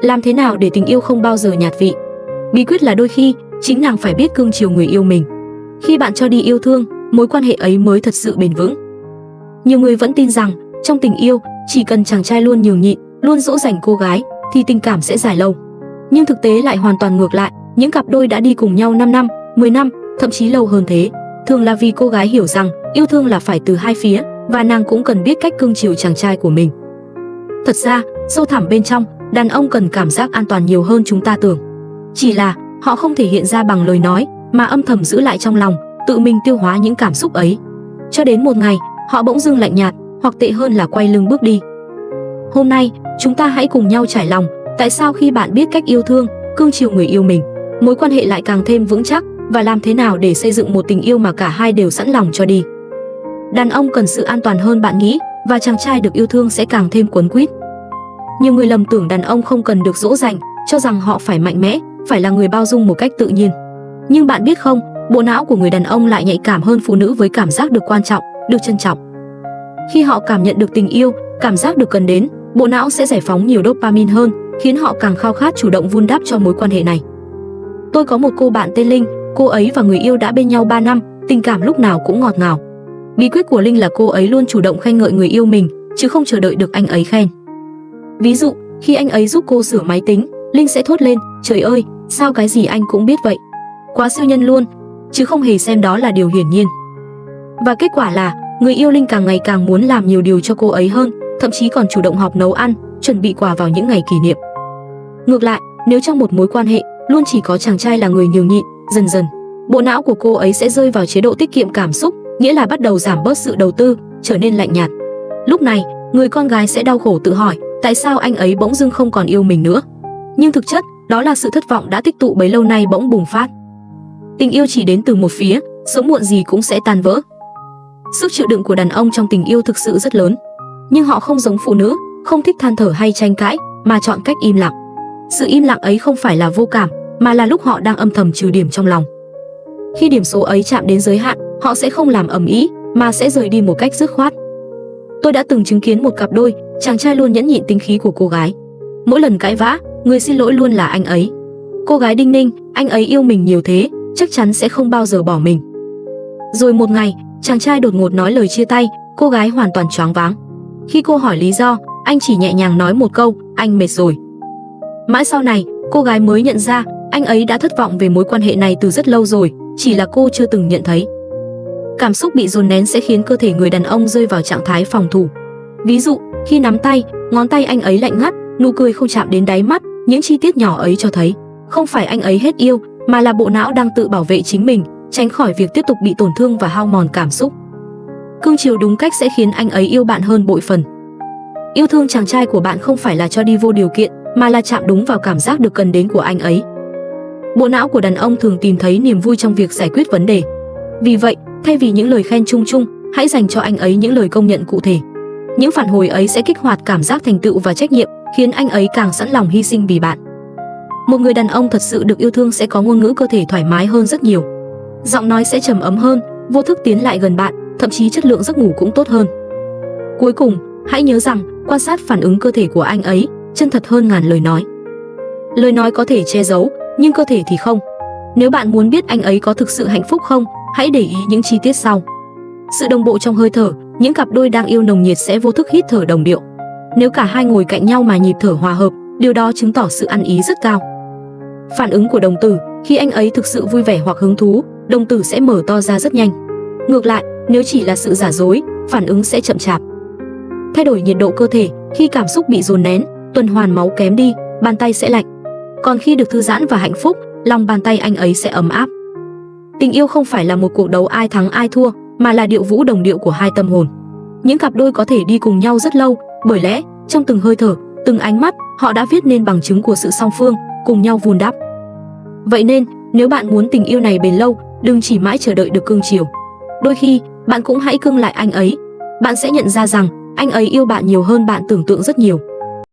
Làm thế nào để tình yêu không bao giờ nhạt vị? Bí quyết là đôi khi chính nàng phải biết cưng chiều người yêu mình. Khi bạn cho đi yêu thương, mối quan hệ ấy mới thật sự bền vững. Nhiều người vẫn tin rằng trong tình yêu chỉ cần chàng trai luôn nhường nhịn, luôn dỗ dành cô gái thì tình cảm sẽ dài lâu. Nhưng thực tế lại hoàn toàn ngược lại. Những cặp đôi đã đi cùng nhau 5 năm, 10 năm, thậm chí lâu hơn thế, thường là vì cô gái hiểu rằng yêu thương là phải từ hai phía và nàng cũng cần biết cách cưng chiều chàng trai của mình. Thật ra, sâu thẳm bên trong, đàn ông cần cảm giác an toàn nhiều hơn chúng ta tưởng. Chỉ là họ không thể hiện ra bằng lời nói mà âm thầm giữ lại trong lòng, tự mình tiêu hóa những cảm xúc ấy. Cho đến một ngày, họ bỗng dưng lạnh nhạt, hoặc tệ hơn là quay lưng bước đi. Hôm nay, chúng ta hãy cùng nhau trải lòng tại sao khi bạn biết cách yêu thương, cưng chiều người yêu mình, mối quan hệ lại càng thêm vững chắc, và làm thế nào để xây dựng một tình yêu mà cả hai đều sẵn lòng cho đi. Đàn ông cần sự an toàn hơn bạn nghĩ, và chàng trai được yêu thương sẽ càng thêm quấn quýt. Nhiều người lầm tưởng đàn ông không cần được dỗ dành, cho rằng họ phải mạnh mẽ, phải là người bao dung một cách tự nhiên. Nhưng bạn biết không, bộ não của người đàn ông lại nhạy cảm hơn phụ nữ với cảm giác được quan trọng, được trân trọng. Khi họ cảm nhận được tình yêu, cảm giác được cần đến, bộ não sẽ giải phóng nhiều dopamine hơn, khiến họ càng khao khát chủ động vun đắp cho mối quan hệ này. Tôi có một cô bạn tên Linh, cô ấy và người yêu đã bên nhau 3 năm, tình cảm lúc nào cũng ngọt ngào. Bí quyết của Linh là cô ấy luôn chủ động khen ngợi người yêu mình, chứ không chờ đợi được anh ấy khen. Ví dụ, khi anh ấy giúp cô sửa máy tính, Linh sẽ thốt lên, trời ơi, sao cái gì anh cũng biết vậy? Quá siêu nhân luôn, chứ không hề xem đó là điều hiển nhiên. Và kết quả là, người yêu Linh càng ngày càng muốn làm nhiều điều cho cô ấy hơn, thậm chí còn chủ động học nấu ăn, chuẩn bị quà vào những ngày kỷ niệm. Ngược lại, nếu trong một mối quan hệ luôn chỉ có chàng trai là người nhường nhịn, dần dần, bộ não của cô ấy sẽ rơi vào chế độ tiết kiệm cảm xúc, nghĩa là bắt đầu giảm bớt sự đầu tư, trở nên lạnh nhạt. Lúc này, người con gái sẽ đau khổ tự hỏi, tại sao anh ấy bỗng dưng không còn yêu mình nữa? Nhưng thực chất, đó là sự thất vọng đã tích tụ bấy lâu nay bỗng bùng phát. Tình yêu chỉ đến từ một phía, sớm muộn gì cũng sẽ tan vỡ. Sức chịu đựng của đàn ông trong tình yêu thực sự rất lớn, nhưng họ không giống phụ nữ, không thích than thở hay tranh cãi, mà chọn cách im lặng. Sự im lặng ấy không phải là vô cảm, mà là lúc họ đang âm thầm trừ điểm trong lòng. Khi điểm số ấy chạm đến giới hạn, họ sẽ không làm ầm ĩ, mà sẽ rời đi một cách dứt khoát. Tôi đã từng chứng kiến một cặp đôi, chàng trai luôn nhẫn nhịn tính khí của cô gái. Mỗi lần cãi vã, người xin lỗi luôn là anh ấy. Cô gái đinh ninh, anh ấy yêu mình nhiều thế, chắc chắn sẽ không bao giờ bỏ mình. Rồi một ngày, chàng trai đột ngột nói lời chia tay, cô gái hoàn toàn choáng váng. Khi cô hỏi lý do, anh chỉ nhẹ nhàng nói một câu, anh mệt rồi. Mãi sau này, cô gái mới nhận ra, anh ấy đã thất vọng về mối quan hệ này từ rất lâu rồi, chỉ là cô chưa từng nhận thấy. Cảm xúc bị dồn nén sẽ khiến cơ thể người đàn ông rơi vào trạng thái phòng thủ. Ví dụ, khi nắm tay, ngón tay anh ấy lạnh ngắt, nụ cười không chạm đến đáy mắt, những chi tiết nhỏ ấy cho thấy, không phải anh ấy hết yêu, mà là bộ não đang tự bảo vệ chính mình, tránh khỏi việc tiếp tục bị tổn thương và hao mòn cảm xúc. Cưng chiều đúng cách sẽ khiến anh ấy yêu bạn hơn bội phần. Yêu thương chàng trai của bạn không phải là cho đi vô điều kiện, mà là chạm đúng vào cảm giác được cần đến của anh ấy. Bộ não của đàn ông thường tìm thấy niềm vui trong việc giải quyết vấn đề. Vì vậy, thay vì những lời khen chung chung, hãy dành cho anh ấy những lời công nhận cụ thể. Những phản hồi ấy sẽ kích hoạt cảm giác thành tựu và trách nhiệm, khiến anh ấy càng sẵn lòng hy sinh vì bạn. Một người đàn ông thật sự được yêu thương sẽ có ngôn ngữ cơ thể thoải mái hơn rất nhiều. Giọng nói sẽ trầm ấm hơn, vô thức tiến lại gần bạn, thậm chí chất lượng giấc ngủ cũng tốt hơn. Cuối cùng, hãy nhớ rằng, quan sát phản ứng cơ thể của anh ấy, chân thật hơn ngàn lời nói. Lời nói có thể che giấu, nhưng cơ thể thì không. Nếu bạn muốn biết anh ấy có thực sự hạnh phúc không, hãy để ý những chi tiết sau. Sự đồng bộ trong hơi thở, những cặp đôi đang yêu nồng nhiệt sẽ vô thức hít thở đồng điệu. Nếu cả hai ngồi cạnh nhau mà nhịp thở hòa hợp, điều đó chứng tỏ sự ăn ý rất cao. Phản ứng của đồng tử, khi anh ấy thực sự vui vẻ hoặc hứng thú, đồng tử sẽ mở to ra rất nhanh. Ngược lại, nếu chỉ là sự giả dối, phản ứng sẽ chậm chạp. Thay đổi nhiệt độ cơ thể, khi cảm xúc bị dồn nén, tuần hoàn máu kém đi, bàn tay sẽ lạnh. Còn khi được thư giãn và hạnh phúc, lòng bàn tay anh ấy sẽ ấm áp. Tình yêu không phải là một cuộc đấu ai thắng ai thua, mà là điệu vũ đồng điệu của hai tâm hồn. Những cặp đôi có thể đi cùng nhau rất lâu, bởi lẽ trong từng hơi thở, từng ánh mắt, họ đã viết nên bằng chứng của sự song phương, cùng nhau vun đắp. Vậy nên, nếu bạn muốn tình yêu này bền lâu, đừng chỉ mãi chờ đợi được cưng chiều. Đôi khi, bạn cũng hãy cưng lại anh ấy. Bạn sẽ nhận ra rằng, anh ấy yêu bạn nhiều hơn bạn tưởng tượng rất nhiều.